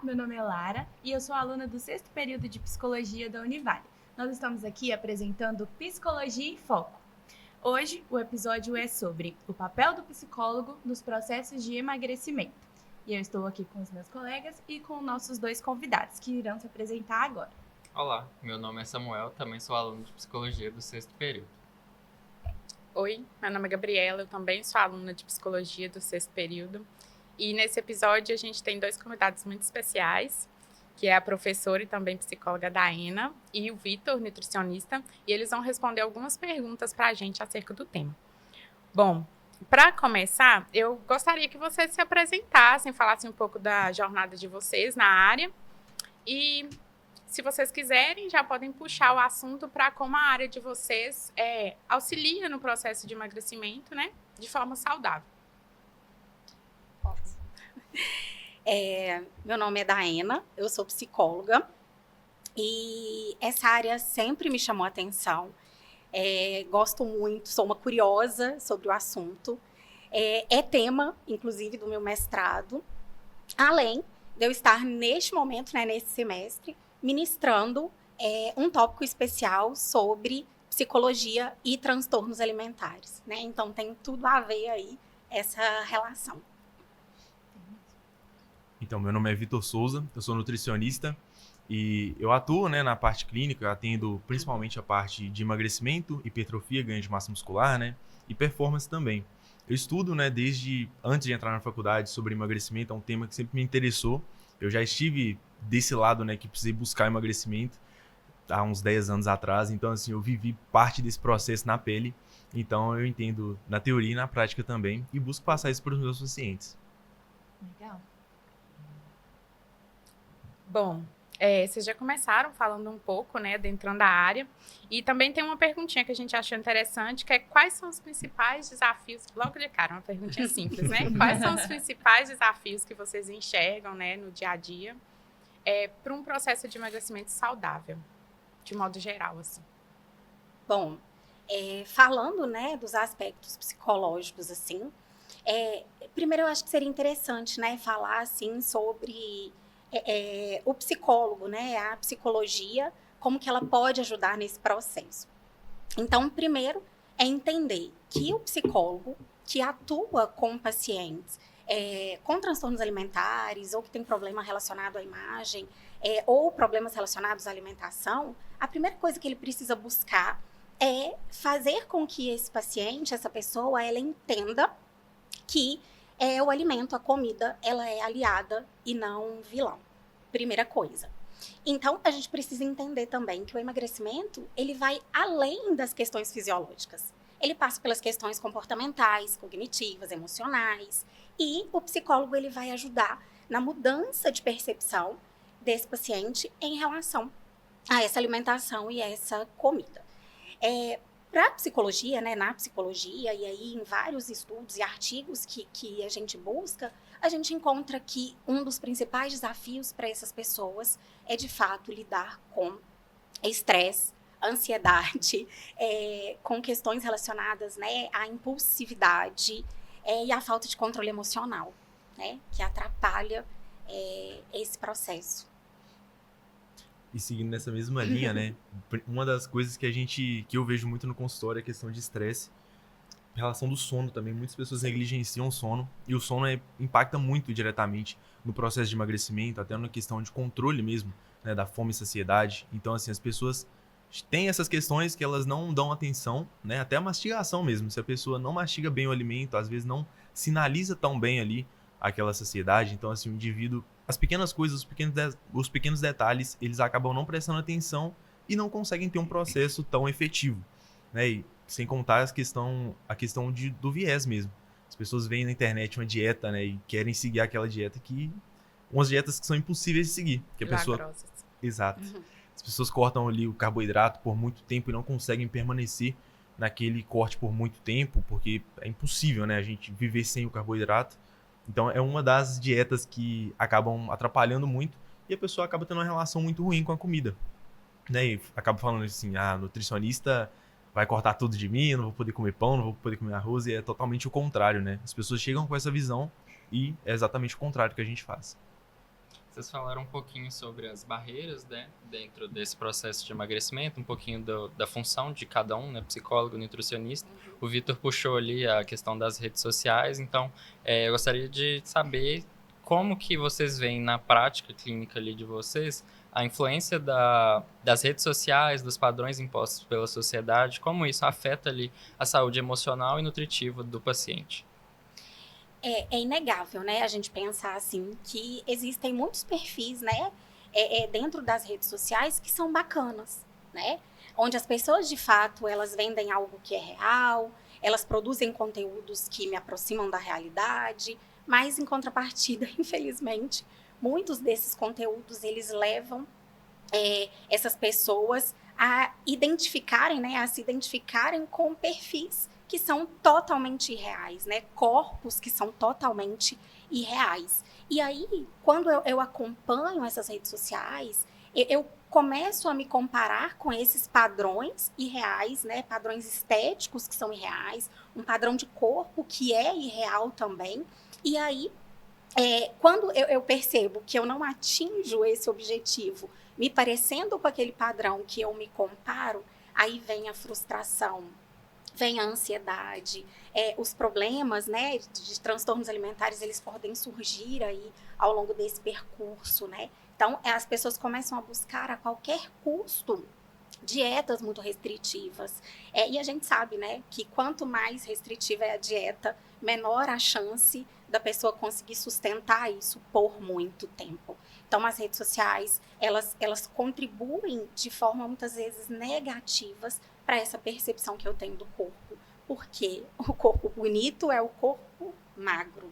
meu nome é Lara e eu sou aluna do 6º período de Psicologia da Univale. Nós estamos aqui apresentando Psicologia em Foco. Hoje, o episódio é sobre o papel do psicólogo nos processos de emagrecimento. E eu estou aqui com os meus colegas e com nossos 2 convidados, que irão se apresentar agora. Olá, meu nome é Samuel, também sou aluno de Psicologia do 6º período. Oi, meu nome é Gabriela, eu também sou aluna de Psicologia do 6º período. E nesse episódio a gente tem 2 convidados muito especiais, que é a professora e também psicóloga Daena e o Vitor, nutricionista, e eles vão responder algumas perguntas para a gente acerca do tema. Bom, para começar, eu gostaria que vocês se apresentassem, falassem um pouco da jornada de vocês na área e, se vocês quiserem, já podem puxar o assunto para como a área de vocês auxilia no processo de emagrecimento, né, de forma saudável. Meu nome é Daena, eu sou psicóloga e essa área sempre me chamou a atenção. Gosto muito, sou uma curiosa sobre o assunto. É tema, inclusive, do meu mestrado, além de eu estar neste momento, né, nesse semestre, ministrando um tópico especial sobre psicologia e transtornos alimentares, né? Então tem tudo a ver aí essa relação. Então, meu nome é Vitor Souza, eu sou nutricionista e eu atuo, né, na parte clínica, eu atendo principalmente a parte de emagrecimento, hipertrofia, ganho de massa muscular, né, e performance também. Eu estudo, né, desde antes de entrar na faculdade sobre emagrecimento, é um tema que sempre me interessou. Eu já estive desse lado, né, que precisei buscar emagrecimento há uns 10 anos atrás, então assim, eu vivi parte desse processo na pele, então eu entendo na teoria e na prática também e busco passar isso para os meus pacientes. Legal. Bom, vocês já começaram falando um pouco, né, adentrando a área, e também tem uma perguntinha que a gente achou interessante, que é quais são os principais desafios, logo de cara, uma perguntinha simples, né? Quais são os principais desafios que vocês enxergam, né, no dia a dia, para um processo de emagrecimento saudável, de modo geral, assim? Bom, falando, né, dos aspectos psicológicos, assim, primeiro eu acho que seria interessante, né, falar, assim, sobre o psicólogo, né, a psicologia, como que ela pode ajudar nesse processo. Então, primeiro é entender que o psicólogo que atua com pacientes com transtornos alimentares ou que tem problema relacionado à imagem ou problemas relacionados à alimentação, a primeira coisa que ele precisa buscar é fazer com que esse paciente, essa pessoa, ela entenda que o alimento, a comida, ela é aliada e não vilão. Primeira coisa. Então, a gente precisa entender também que o emagrecimento, ele vai além das questões fisiológicas. Ele passa pelas questões comportamentais, cognitivas, emocionais. E o psicólogo, ele vai ajudar na mudança de percepção desse paciente em relação a essa alimentação e essa comida. Para a psicologia, né, na psicologia, e aí em vários estudos e artigos que a gente busca, a gente encontra que um dos principais desafios para essas pessoas é, de fato, lidar com estresse, ansiedade, com questões relacionadas, né, à impulsividade e à falta de controle emocional, né, que atrapalha esse processo. E seguindo nessa mesma linha, né, uma das coisas que eu vejo muito no consultório é a questão de estresse, em relação do sono também. Muitas pessoas negligenciam o sono e o sono impacta muito diretamente no processo de emagrecimento, até na questão de controle mesmo, né, da fome e saciedade. Então, assim, as pessoas têm essas questões que elas não dão atenção, né, até a mastigação mesmo. Se a pessoa não mastiga bem o alimento, às vezes não sinaliza tão bem ali aquela saciedade. Então, assim, o indivíduo, as pequenas coisas, os pequenos detalhes, eles acabam não prestando atenção e não conseguem ter um processo tão efetivo, né? E sem contar a questão do viés mesmo. As pessoas veem na internet uma dieta, né, e querem seguir aquela dieta umas dietas que são impossíveis de seguir. Que a pessoa... Exato. Uhum. As pessoas cortam ali o carboidrato por muito tempo e não conseguem permanecer naquele corte por muito tempo, porque é impossível, né, a gente viver sem o carboidrato. Então é uma das dietas que acabam atrapalhando muito e a pessoa acaba tendo uma relação muito ruim com a comida, né? E acaba falando assim, nutricionista vai cortar tudo de mim, eu não vou poder comer pão, não vou poder comer arroz, e é totalmente o contrário, né? As pessoas chegam com essa visão e é exatamente o contrário que a gente faz. Vocês falaram um pouquinho sobre as barreiras, né, dentro desse processo de emagrecimento, um pouquinho da função de cada um, né, psicólogo, nutricionista. O Vitor puxou ali a questão das redes sociais, então eu gostaria de saber como que vocês veem na prática clínica ali de vocês a influência das redes sociais, dos padrões impostos pela sociedade, como isso afeta ali a saúde emocional e nutritiva do paciente. É inegável, né, a gente pensar assim que existem muitos perfis, né, dentro das redes sociais que são bacanas, né, onde as pessoas de fato elas vendem algo que é real, elas produzem conteúdos que me aproximam da realidade, mas em contrapartida, infelizmente, muitos desses conteúdos eles levam essas pessoas a identificarem, né, a se identificarem com perfis que são totalmente irreais, né, corpos que são totalmente irreais. E aí, quando eu acompanho essas redes sociais, eu começo a me comparar com esses padrões irreais, né, padrões estéticos que são irreais, um padrão de corpo que é irreal também. E aí, quando eu percebo que eu não atinjo esse objetivo, me parecendo com aquele padrão que eu me comparo, aí vem a frustração, vem a ansiedade, os problemas, né, de transtornos alimentares, eles podem surgir aí ao longo desse percurso, né? Então, as pessoas começam a buscar a qualquer custo dietas muito restritivas. E a gente sabe, né, que quanto mais restritiva é a dieta, menor a chance da pessoa conseguir sustentar isso por muito tempo. Então, as redes sociais, elas contribuem de forma muitas vezes negativas para essa percepção que eu tenho do corpo. Porque o corpo bonito é o corpo magro.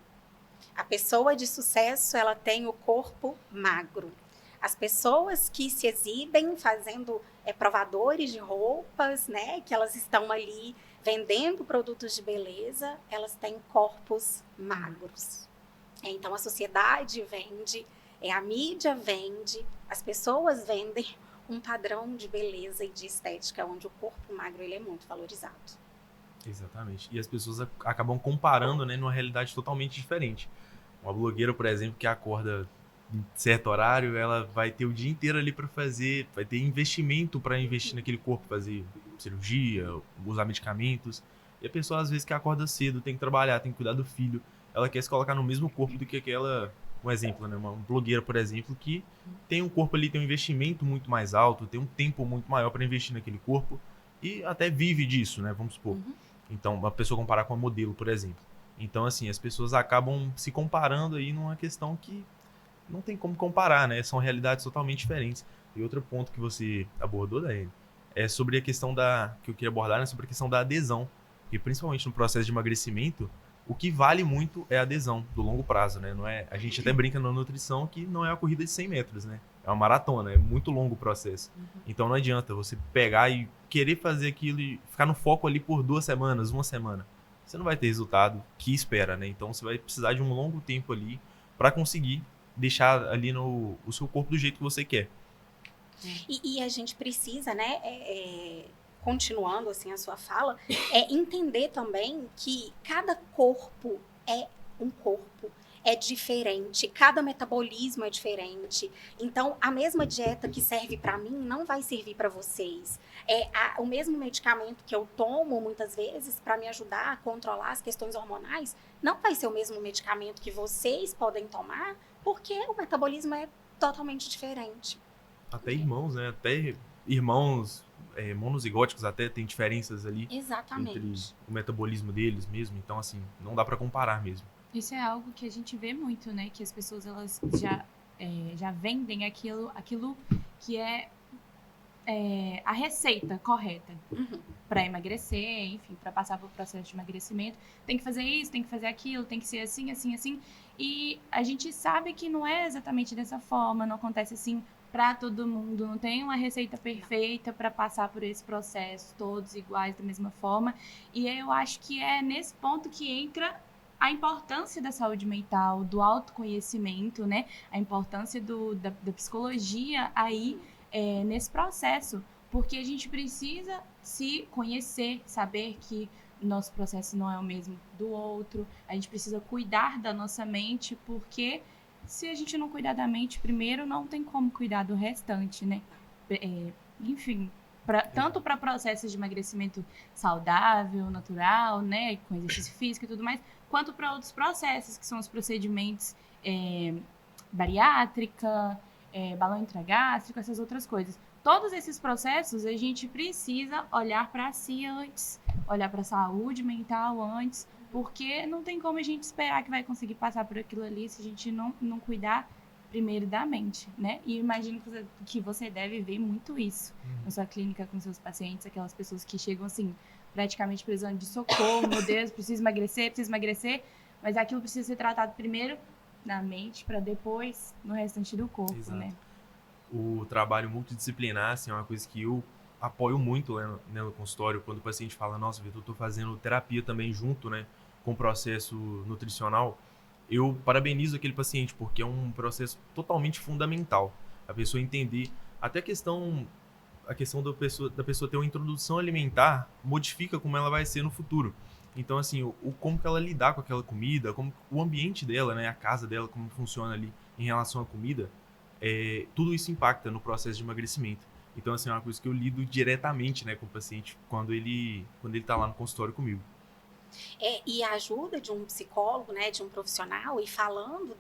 A pessoa de sucesso, ela tem o corpo magro. As pessoas que se exibem fazendo provadores de roupas, né, que elas estão ali vendendo produtos de beleza, elas têm corpos magros. Então, a sociedade vende, a mídia vende, as pessoas vendem um padrão de beleza e de estética, onde o corpo magro ele é muito valorizado. Exatamente. E as pessoas acabam comparando, né, numa realidade totalmente diferente. Uma blogueira, por exemplo, que acorda em certo horário, ela vai ter o dia inteiro ali para fazer, vai ter investimento para investir naquele corpo, fazer cirurgia, usar medicamentos. E a pessoa, às vezes, que acorda cedo, tem que trabalhar, tem que cuidar do filho, ela quer se colocar no mesmo corpo do que aquela, um exemplo, né? Uma blogueira, por exemplo, que tem um corpo ali, tem um investimento muito mais alto, tem um tempo muito maior para investir naquele corpo e até vive disso, né? Vamos supor. Então, uma pessoa comparar com uma modelo, por exemplo. Então, assim, as pessoas acabam se comparando aí numa questão que não tem como comparar, né? São realidades totalmente diferentes. E outro ponto que você abordou, Daiane, é sobre a questão que eu queria abordar, né? Sobre a questão da adesão. E principalmente no processo de emagrecimento, o que vale muito é a adesão do longo prazo, né? Não é, a gente até brinca na nutrição que não é uma corrida de 100 metros, né? É uma maratona, é muito longo o processo. Então não adianta você pegar e querer fazer aquilo e ficar no foco ali por 2 semanas, 1 semana. Você não vai ter resultado que espera, né? Então você vai precisar de um longo tempo ali para conseguir deixar ali o seu corpo do jeito que você quer. E a gente precisa, né, continuando assim a sua fala, entender também que cada corpo é um corpo, é diferente, cada metabolismo é diferente. Então, a mesma dieta que serve para mim não vai servir para vocês. O mesmo medicamento que eu tomo muitas vezes para me ajudar a controlar as questões hormonais não vai ser o mesmo medicamento que vocês podem tomar, porque o metabolismo é totalmente diferente. Até irmãos, né? Até irmãos monozigóticos até tem diferenças ali. Exatamente. Entre o metabolismo deles mesmo. Então, assim, não dá para comparar mesmo. Isso é algo que a gente vê muito, né? Que as pessoas elas já vendem aquilo que é a receita correta para emagrecer, enfim, para passar por processo de emagrecimento. Tem que fazer isso, tem que fazer aquilo, tem que ser assim, assim, assim. E a gente sabe que não é exatamente dessa forma, não acontece assim para todo mundo, não tem uma receita perfeita para passar por esse processo, todos iguais da mesma forma. E eu acho que é nesse ponto que entra a importância da saúde mental, do autoconhecimento, né? A importância da psicologia aí nesse processo, porque a gente precisa se conhecer, saber que o nosso processo não é o mesmo do outro, a gente precisa cuidar da nossa mente, porque se a gente não cuidar da mente primeiro, não tem como cuidar do restante, né? Enfim, tanto para processos de emagrecimento saudável, natural, né, com exercício físico e tudo mais, quanto para outros processos, que são os procedimentos bariátrica, balão intragástrico, essas outras coisas. Todos esses processos, a gente precisa olhar para si antes, olhar para a saúde mental antes, porque não tem como a gente esperar que vai conseguir passar por aquilo ali se a gente não cuidar primeiro da mente, né? E imagino que você deve ver muito isso na sua clínica com seus pacientes, aquelas pessoas que chegam assim, praticamente precisando de socorro, meu Deus, preciso emagrecer, mas aquilo precisa ser tratado primeiro na mente para depois no restante do corpo, Exato. né? O trabalho multidisciplinar, assim, é uma coisa que eu apoio muito né, no consultório, quando o paciente fala, nossa, Vitor, eu tô fazendo terapia também junto, né, com o processo nutricional, eu parabenizo aquele paciente, porque é um processo totalmente fundamental. A pessoa entender, até a questão da pessoa ter uma introdução alimentar, modifica como ela vai ser no futuro. Então, assim, como que ela lidar com aquela comida, como o ambiente dela, né, a casa dela, como funciona ali em relação à comida, tudo isso impacta no processo de emagrecimento. Então, assim, é uma coisa que eu lido diretamente, né, com o paciente quando ele tá lá no consultório comigo. E a ajuda de um psicólogo, né, de um profissional, e falando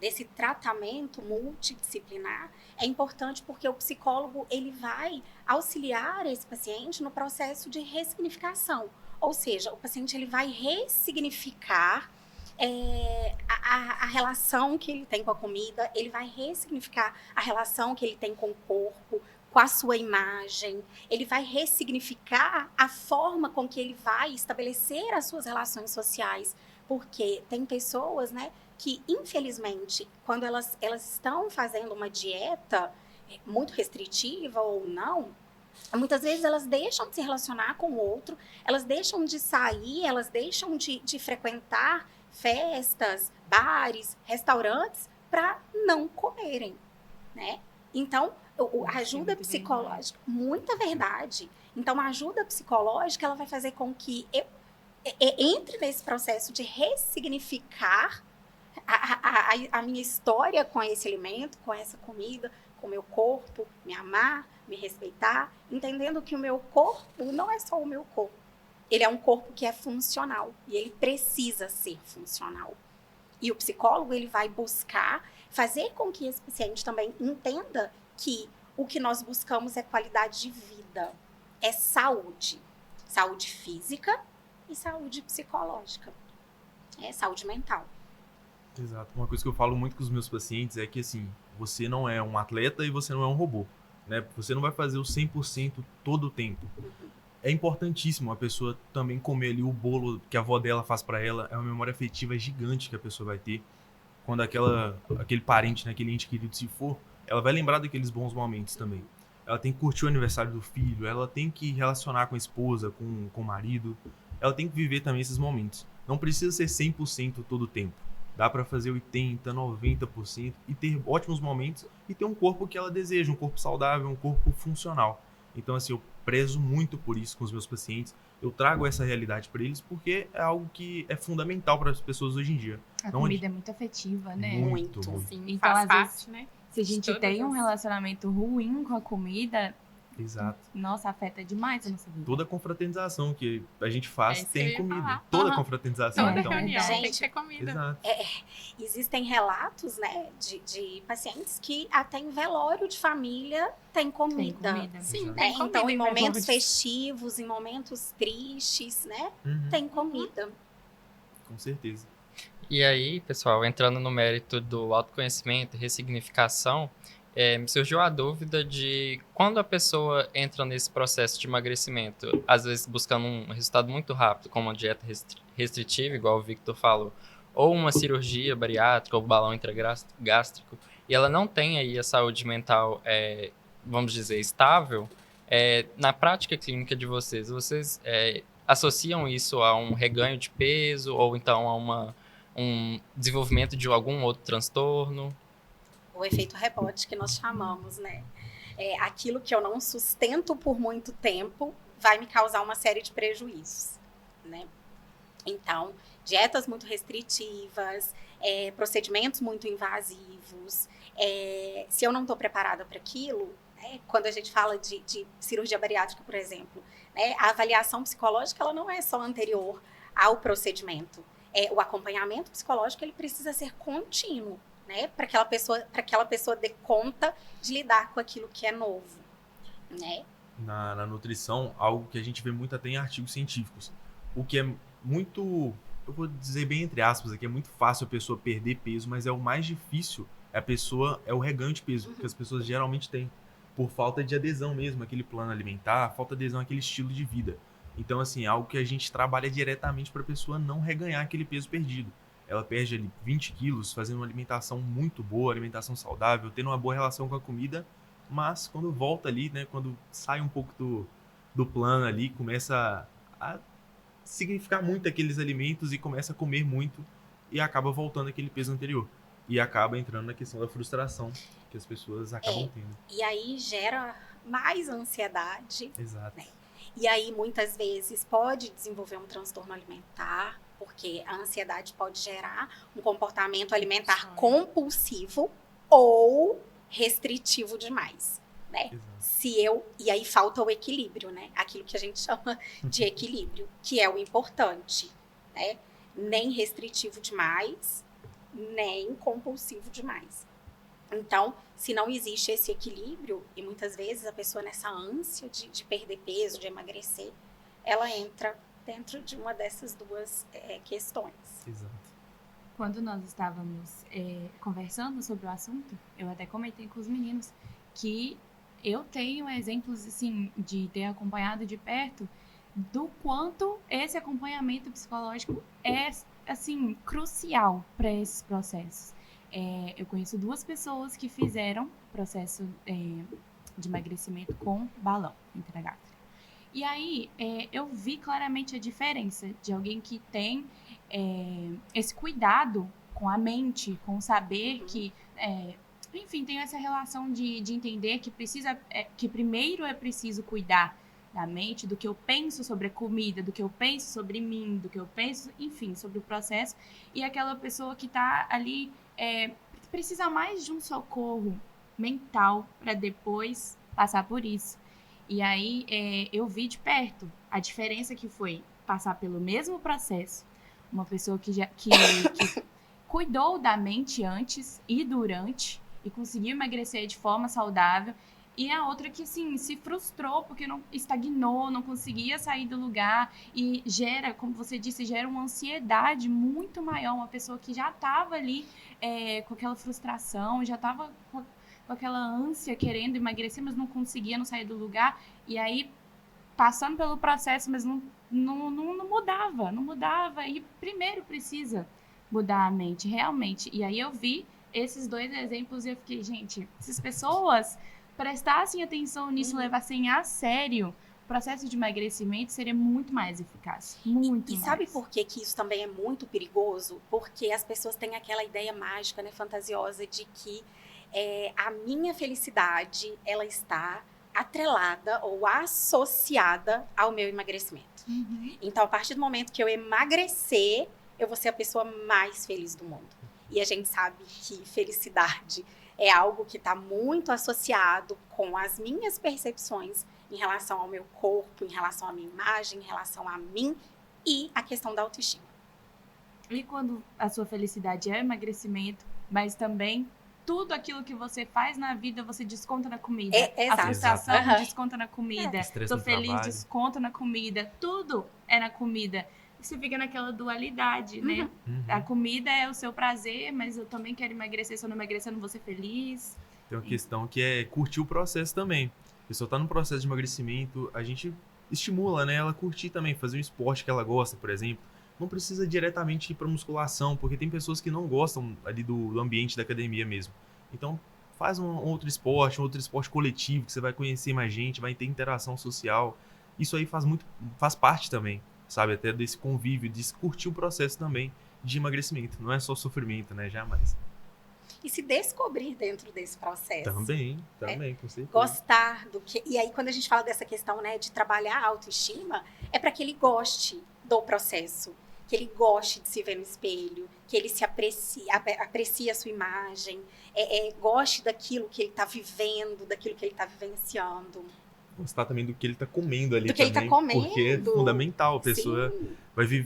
desse tratamento multidisciplinar, é importante porque o psicólogo ele vai auxiliar esse paciente no processo de ressignificação. Ou seja, o paciente ele vai ressignificar a relação que ele tem com a comida, ele vai ressignificar a relação que ele tem com o corpo, com a sua imagem, ele vai ressignificar a forma com que ele vai estabelecer as suas relações sociais, porque tem pessoas, né, que infelizmente, quando elas estão fazendo uma dieta muito restritiva ou não, muitas vezes elas deixam de se relacionar com o outro, elas deixam de sair, elas deixam de frequentar festas, bares, restaurantes para não comerem, né? Então, a ajuda psicológica, muita verdade. Então, a ajuda psicológica, ela vai fazer com que eu entre nesse processo de ressignificar a minha história com esse alimento, com essa comida, com o meu corpo, me amar, me respeitar, entendendo que o meu corpo não é só o meu corpo. Ele é um corpo que é funcional e ele precisa ser funcional. E o psicólogo, ele vai buscar fazer com que esse paciente também entenda que o que nós buscamos é qualidade de vida, é saúde. Saúde física e saúde psicológica. Saúde mental. Exato. Uma coisa que eu falo muito com os meus pacientes é que, assim, você não é um atleta e você não é um robô, né? Você não vai fazer o 100% todo o tempo. É importantíssimo a pessoa também comer ali o bolo que a avó dela faz pra ela. É uma memória afetiva gigante que a pessoa vai ter. Quando aquele parente, né, aquele ente querido se for, ela vai lembrar daqueles bons momentos também. Ela tem que curtir o aniversário do filho, ela tem que relacionar com a esposa, com o marido. Ela tem que viver também esses momentos. Não precisa ser 100% todo o tempo. Dá pra fazer 80%, 90% e ter ótimos momentos e ter um corpo que ela deseja, um corpo saudável, um corpo funcional. Então, assim, eu prezo muito por isso com os meus pacientes. Eu trago essa realidade para eles porque é algo que é fundamental para as pessoas hoje em dia. A comida é muito afetiva, né? Muito. Sim, Então, faz às parte, vezes, né? se a gente todas tem um as- relacionamento ruim com a comida, Exato. nossa, afeta demais a nossa vida. Toda confraternização que a gente faz É isso que eu tem ia comida. falar. Toda Aham. confraternização. Toda Então, reunião tem que Gente, ter comida. exato. Existem relatos, né, de pacientes que até em velório de família tem comida. Tem comida. Sim, Exato. Né? tem comida Então, em momentos velórios. festivos, em momentos tristes, né, Uhum, tem comida. com certeza. E aí, pessoal, entrando no mérito do autoconhecimento e ressignificação, me surgiu a dúvida de quando a pessoa entra nesse processo de emagrecimento, às vezes buscando um resultado muito rápido, como uma dieta restritiva, igual o Victor falou, ou uma cirurgia bariátrica ou balão intragástrico, e ela não tem aí a saúde mental, vamos dizer, estável, na prática clínica de vocês associam isso a um reganho de peso ou então a um desenvolvimento de algum outro transtorno? O efeito rebote que nós chamamos, né? Aquilo que eu não sustento por muito tempo vai me causar uma série de prejuízos, né? Então, dietas muito restritivas, procedimentos muito invasivos. Se eu não estou preparada para aquilo, quando a gente fala de cirurgia bariátrica, por exemplo, né, a avaliação psicológica ela não é só anterior ao procedimento. O acompanhamento psicológico ele precisa ser contínuo, né, para aquela pessoa dê conta de lidar com aquilo que é novo, né? Na nutrição, algo que a gente vê muito até em artigos científicos. O que é muito, eu vou dizer bem entre aspas aqui, é muito fácil a pessoa perder peso, mas é o mais difícil, é o reganho de peso, que as pessoas geralmente têm, por falta de adesão mesmo, àquele plano alimentar, falta de adesão àquele estilo de vida. Então, assim, é algo que a gente trabalha diretamente para a pessoa não reganhar aquele peso perdido. Ela perde ali 20 quilos fazendo uma alimentação muito boa, alimentação saudável, tendo uma boa relação com a comida, mas quando volta ali, né, quando sai um pouco do plano ali, começa a significar muito aqueles alimentos e começa a comer muito e acaba voltando aquele peso anterior. E acaba entrando na questão da frustração que as pessoas acabam tendo. E aí gera mais ansiedade. Exato. Né? E aí, muitas vezes, pode desenvolver um transtorno alimentar, porque a ansiedade pode gerar um comportamento alimentar compulsivo ou restritivo demais, né? E aí falta o equilíbrio, né? Aquilo que a gente chama de equilíbrio, que é o importante, né? Nem restritivo demais, nem compulsivo demais. Então, se não existe esse equilíbrio, e muitas vezes a pessoa nessa ânsia de perder peso, de emagrecer, ela entra dentro de uma dessas duas questões. Exato. Quando nós estávamos conversando sobre o assunto, eu até comentei com os meninos que eu tenho exemplos, assim, de ter acompanhado de perto do quanto esse acompanhamento psicológico é, assim, crucial para esses processos. Eu conheço 2 pessoas que fizeram processo de emagrecimento com balão intragástrico. E aí, eu vi claramente a diferença de alguém que tem esse cuidado com a mente, com o saber que, enfim, tem essa relação de entender que que primeiro é preciso cuidar da mente, do que eu penso sobre a comida, do que eu penso sobre mim, do que eu penso, enfim, sobre o processo. E aquela pessoa que está ali precisa mais de um socorro mental para depois passar por isso. E aí eu vi de perto a diferença que foi passar pelo mesmo processo, uma pessoa que cuidou da mente antes e durante e conseguiu emagrecer de forma saudável, e a outra que, assim, se frustrou porque não estagnou, não conseguia sair do lugar e gera, como você disse, gera uma ansiedade muito maior, uma pessoa que já estava ali com aquela frustração, já estava com aquela ânsia querendo emagrecer, mas não conseguia, não sair do lugar, e aí passando pelo processo, mas não mudava, e primeiro precisa mudar a mente, realmente. E aí eu vi esses 2 exemplos e eu fiquei, gente, essas pessoas prestassem atenção nisso, levassem a sério, o processo de emagrecimento seria muito mais eficaz. Muito mais. E sabe por que isso também é muito perigoso? Porque as pessoas têm aquela ideia mágica, né, fantasiosa, de que a minha felicidade, ela está atrelada ou associada ao meu emagrecimento. Então, a partir do momento que eu emagrecer, eu vou ser a pessoa mais feliz do mundo. E a gente sabe que felicidade é algo que está muito associado com as minhas percepções em relação ao meu corpo, em relação à minha imagem, em relação a mim e a questão da autoestima. E quando a sua felicidade é emagrecimento, mas também tudo aquilo que você faz na vida, você desconta na comida. Exato. A frustração desconta na comida. Tô feliz, desconta na comida. Tudo é na comida. E você fica naquela dualidade, né? A comida é o seu prazer, mas eu também quero emagrecer. Se eu não emagrecer, eu não vou ser feliz. Tem uma questão que é curtir o processo também. A pessoa tá no processo de emagrecimento, a gente estimula, né? Ela curtir também, fazer um esporte que ela gosta, por exemplo. Não precisa diretamente ir para musculação, porque tem pessoas que não gostam ali do ambiente da academia mesmo. Então, faz um outro esporte coletivo, que você vai conhecer mais gente, vai ter interação social. Isso aí faz parte também, sabe? Até desse convívio, de curtir o processo também de emagrecimento. Não é só sofrimento, né? Jamais. E se descobrir dentro desse processo. Também, com certeza. Gostar do que... E aí, quando a gente fala dessa questão, né, de trabalhar a autoestima, é para que ele goste do processo. que ele goste de se ver no espelho, que ele se aprecie a sua imagem, goste daquilo que ele está vivendo, daquilo que ele está vivenciando. Gostar também do que ele tá comendo ali Do que ele tá também, comendo. porque é fundamental, a pessoa Sim.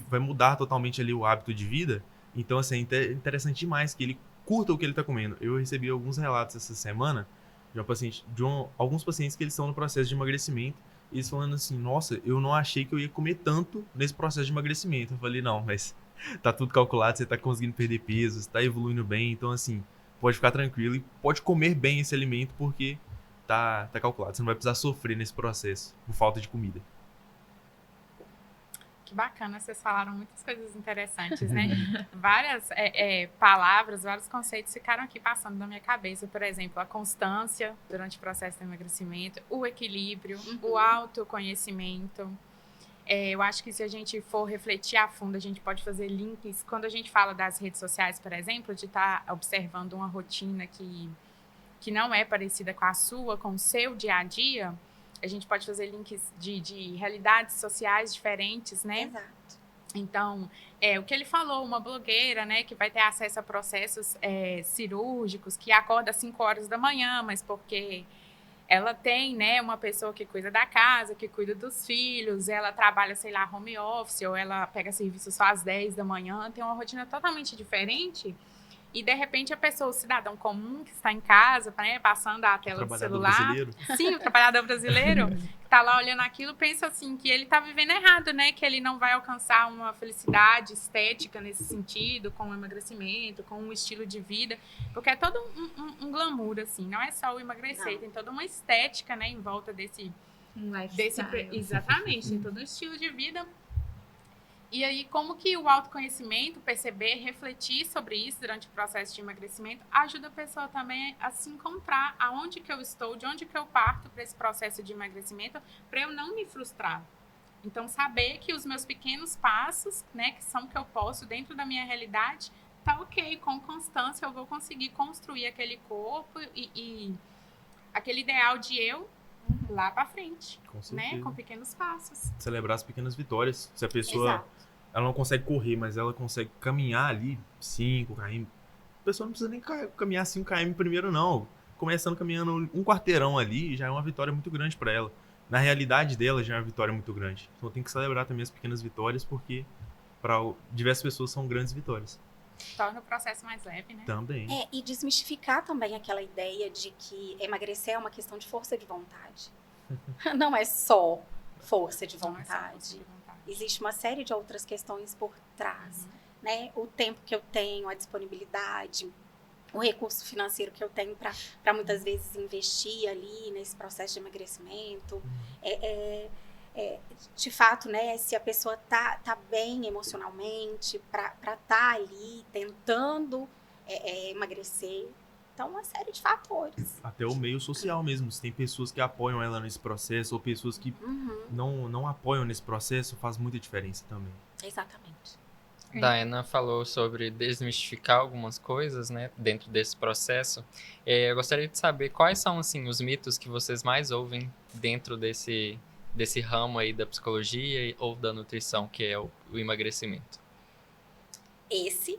vai mudar totalmente ali o hábito de vida. Então, assim, é interessante demais que ele curta o que ele tá comendo. Eu recebi alguns relatos essa semana alguns pacientes que eles estão no processo de emagrecimento, e eles falando assim, nossa, eu não achei que eu ia comer tanto nesse processo de emagrecimento. Eu falei, não, mas tá tudo calculado, você tá conseguindo perder peso, você tá evoluindo bem, então assim, pode ficar tranquilo e pode comer bem esse alimento porque tá calculado. Você não vai precisar sofrer nesse processo por falta de comida. Que bacana, vocês falaram muitas coisas interessantes, né? Várias palavras, vários conceitos ficaram aqui passando na minha cabeça. Por exemplo, a constância durante o processo de emagrecimento, o equilíbrio, o autoconhecimento. Eu acho que se a gente for refletir a fundo, a gente pode fazer links. Quando a gente fala das redes sociais, por exemplo, de estar observando uma rotina que não é parecida com a sua, com o seu dia a dia, a gente pode fazer links de realidades sociais diferentes, né? Exato. Então, o que ele falou, uma blogueira, né, que vai ter acesso a processos cirúrgicos, que acorda às 5 horas da manhã, mas porque ela tem, né, uma pessoa que cuida da casa, que cuida dos filhos, ela trabalha, sei lá, home office, ou ela pega serviço só às 10 da manhã, tem uma rotina totalmente diferente. E, de repente, a pessoa, o cidadão comum que está em casa, né, passando a tela do celular... Brasileiro. Sim, o trabalhador brasileiro, que está lá olhando aquilo, pensa assim, que ele está vivendo errado, né? Que ele não vai alcançar uma felicidade estética nesse sentido, com o emagrecimento, com um estilo de vida. Porque é todo um glamour, assim. Não é só o emagrecer, tem toda uma estética, né, em volta desse... Exatamente, tem todo um estilo de vida. E aí, como que o autoconhecimento, perceber, refletir sobre isso durante o processo de emagrecimento, ajuda a pessoa também a se encontrar aonde que eu estou, de onde que eu parto para esse processo de emagrecimento, para eu não me frustrar. Então, saber que os meus pequenos passos, né, que são que eu posso dentro da minha realidade, tá ok, com constância eu vou conseguir construir aquele corpo e aquele ideal de eu lá para frente, Com certeza. né, com pequenos passos. Celebrar as pequenas vitórias. Se a pessoa Exato. ela não consegue correr, mas ela consegue caminhar ali 5 km. A pessoa não precisa nem caminhar 5 km primeiro, não. Começando caminhando um quarteirão ali, já é uma vitória muito grande para ela. Na realidade dela, já é uma vitória muito grande. Então tem que celebrar também as pequenas vitórias, porque para diversas pessoas são grandes vitórias. Torna o processo mais leve, né? Também. E desmistificar também aquela ideia de que emagrecer é uma questão de força de vontade. Não é só força de Não é só vontade. força de vontade. Existe uma série de outras questões por trás, né? O tempo que eu tenho, a disponibilidade, o recurso financeiro que eu tenho para muitas vezes investir ali nesse processo de emagrecimento. De fato, né? Se a pessoa tá bem emocionalmente para estar ali tentando emagrecer. Então, uma série de fatores. Até o meio social mesmo. Se tem pessoas que apoiam ela nesse processo ou pessoas que não apoiam nesse processo, faz muita diferença também. Exatamente. Daena falou sobre desmistificar algumas coisas, né, dentro desse processo. Eu gostaria de saber quais são, assim, os mitos que vocês mais ouvem dentro desse ramo aí da psicologia ou da nutrição, que é o emagrecimento. Esse,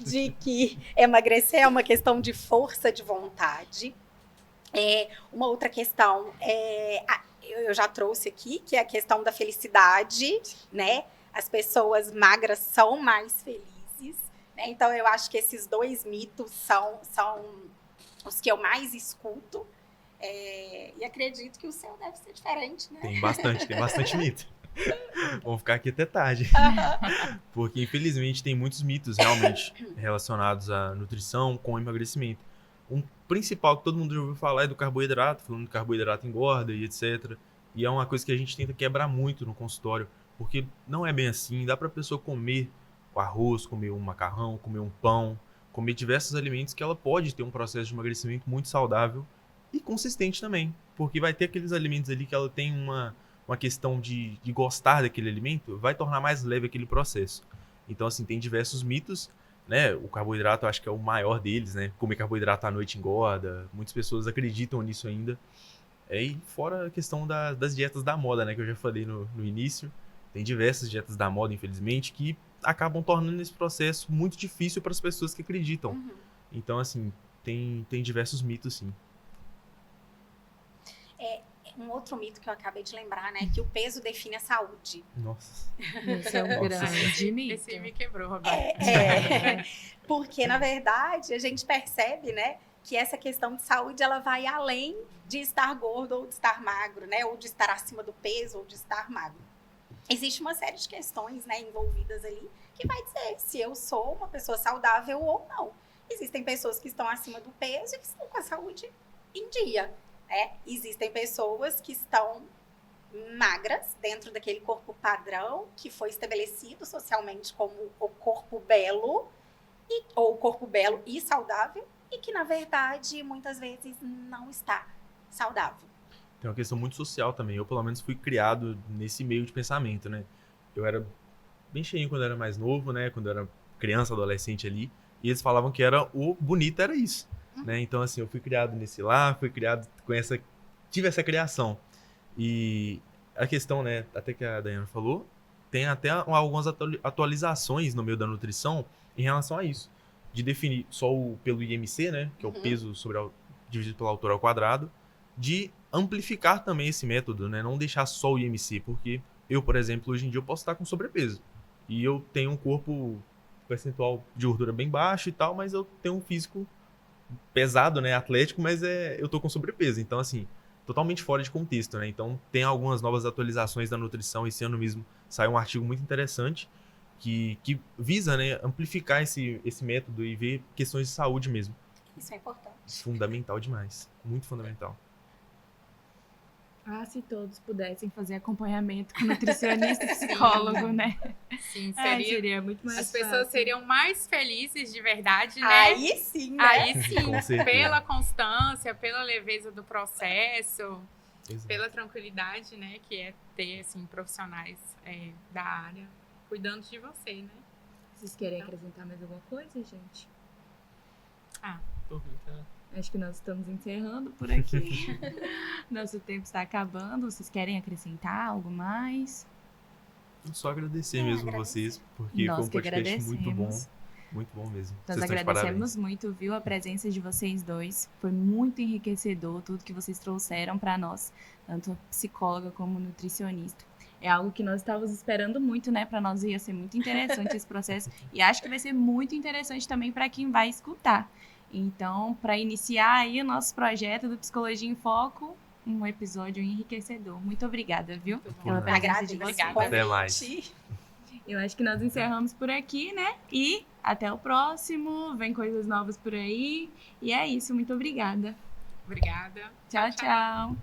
de que emagrecer é uma questão de força de vontade. Uma outra questão, eu já trouxe aqui, que é a questão da felicidade, né? As pessoas magras são mais felizes, né? Então, eu acho que esses dois mitos são os que eu mais escuto. E acredito que o seu deve ser diferente, né? Tem bastante mito. Vamos ficar aqui até tarde. Porque, infelizmente, tem muitos mitos realmente relacionados à nutrição com emagrecimento. Um principal que todo mundo já ouviu falar é do carboidrato, falando que carboidrato engorda e etc. E é uma coisa que a gente tenta quebrar muito no consultório, porque não é bem assim. Dá pra pessoa comer o arroz, comer um macarrão, comer um pão, comer diversos alimentos que ela pode ter um processo de emagrecimento muito saudável e consistente também. Porque vai ter aqueles alimentos ali que ela tem uma questão de gostar daquele alimento, vai tornar mais leve aquele processo. Então, assim, tem diversos mitos, né? O carboidrato, eu acho que é o maior deles, né? Comer carboidrato à noite engorda. Muitas pessoas acreditam nisso ainda. E fora a questão das dietas da moda, né? Que eu já falei no início. Tem diversas dietas da moda, infelizmente, que acabam tornando esse processo muito difícil para as pessoas que acreditam. Uhum. Então, assim, tem diversos mitos, sim. Um outro mito que eu acabei de lembrar, né? Que o peso define a saúde. Nossa. Esse é um Nossa. grande mito. Esse me quebrou, Roberto. Porque, na verdade, a gente percebe, né? Que essa questão de saúde, ela vai além de estar gordo ou de estar magro, né? Ou de estar acima do peso ou de estar magro. Existe uma série de questões, né, envolvidas ali que vai dizer se eu sou uma pessoa saudável ou não. Existem pessoas que estão acima do peso e que estão com a saúde em dia, né? Existem pessoas que estão magras dentro daquele corpo padrão que foi estabelecido socialmente como o corpo belo ou o corpo belo e saudável e que, na verdade, muitas vezes não está saudável. Tem uma questão muito social também. Eu, pelo menos, fui criado nesse meio de pensamento, né? Eu era bem cheinho quando eu era mais novo, né? Quando eu era criança, adolescente ali. E eles falavam que era o bonito, era isso, né? Então, assim, eu fui criado nesse lar, fui criado com essa... Tive essa criação. E a questão, né? Até que a Dayana falou, tem até algumas atualizações no meio da nutrição em relação a isso. De definir só pelo IMC, né? Que é o peso dividido pela altura ao quadrado. De amplificar também esse método, né? Não deixar só o IMC, porque eu, por exemplo, hoje em dia eu posso estar com sobrepeso. E eu tenho um corpo percentual de gordura bem baixo e tal, mas eu tenho um físico pesado, né? Atlético, mas eu tô com sobrepeso. Então, assim, totalmente fora de contexto, né? Então, tem algumas novas atualizações da nutrição. Esse ano mesmo saiu um artigo muito interessante que visa, né, amplificar esse método e ver questões de saúde mesmo. Isso é importante. Fundamental demais. Muito fundamental. Ah, se todos pudessem fazer acompanhamento com nutricionista e psicólogo, né? Sim, Seria muito mais as fácil. pessoas seriam mais felizes de verdade, né? Aí sim, né? Aí sim, Com certeza. pela constância, pela leveza do processo, Exato. pela tranquilidade, né? Que é ter, assim, profissionais da área cuidando de você, né? Vocês querem acrescentar mais alguma coisa, gente? Acho que nós estamos encerrando por aqui. Nosso tempo está acabando. Vocês querem acrescentar algo mais? Só agradecer mesmo vocês, porque Nós foi um que podcast muito bom. agradecemos. Muito bom mesmo. Nós Vocês estão de agradecemos parabéns. muito, viu, a presença de vocês dois. Foi muito enriquecedor tudo que vocês trouxeram para nós, tanto psicóloga como nutricionista. É algo que nós estávamos esperando muito, né? Para nós ia ser muito interessante esse processo e acho que vai ser muito interessante também para quem vai escutar. Então, para iniciar aí o nosso projeto do Psicologia em Foco, um episódio enriquecedor. Muito obrigada, viu? Pela presença de vocês. Obrigada. Até mais. Eu acho que nós encerramos por aqui, né? E até o próximo. Vem coisas novas por aí. E é isso. Muito obrigada. Obrigada. Tchau, tchau.